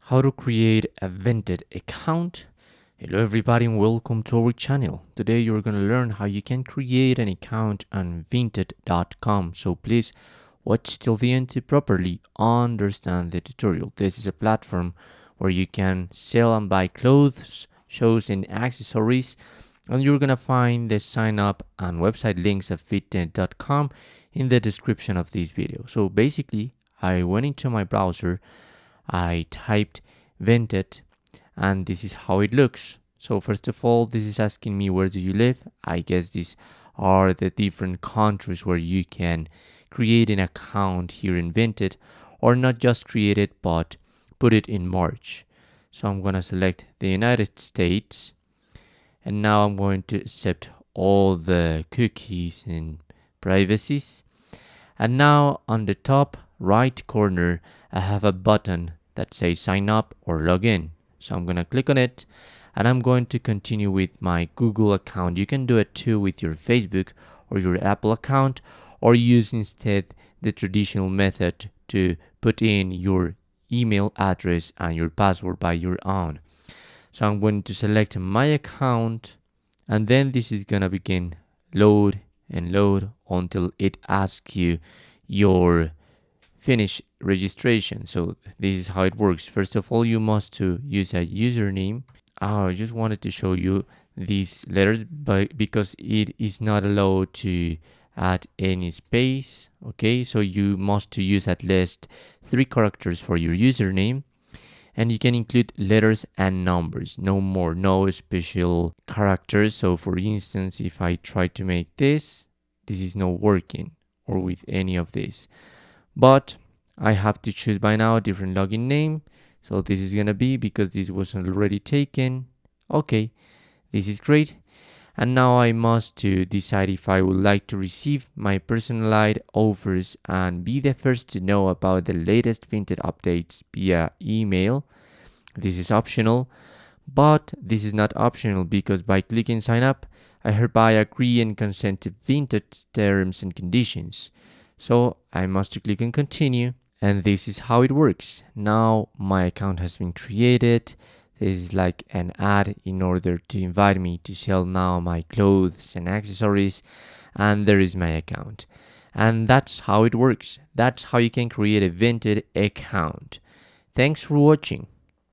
How to create a Vinted account. Hello everybody and welcome to our channel. Today you're going to learn how you can create an account on Vinted.com. So please watch till the end to properly understand the tutorial. This is a platform where you can sell and buy clothes, shoes and accessories, and you're going to find the sign up and website links of Vinted.com in the description of this video. So basically I went into my browser, I typed Vinted, and this is how it looks. So first of all, this is asking me where do you live. I guess these are the different countries where you can create an account here in Vinted, or not just create it but put it in March. So I'm gonna select the United States, and now I'm going to accept all the cookies and privacies. And now on the top right corner I have a button that says sign up or log in. So I'm going to click on it and I'm going to continue with my Google account. You can do it too with your Facebook or your Apple account, or use instead the traditional method to put in your email address and your password by your own. So I'm going to select my account, and then this is going to begin load and load until it asks you your finish registration. So this is how it works. First of all, you must to use a username. I just wanted to show you these letters, but because it is not allowed to add any space. Okay, so you must to use at least 3 characters for your username, and you can include letters and numbers, no more, no special characters. So for instance, if I try to make this is not working, or with any of these. But I have to choose by now a different login name. So this is gonna be, because this was already taken. Okay, this is great. And now I must to decide if I would like to receive my personalized offers and be the first to know about the latest Vinted updates via email. This is optional, but this is not optional because by clicking sign up, I hereby agree and consent to Vinted's terms and conditions. So I must click on continue, and this is how it works. Now my account has been created. This is like an ad in order to invite me to sell now my clothes and accessories, and there is my account. And that's how it works. That's how you can create a Vinted account. Thanks for watching.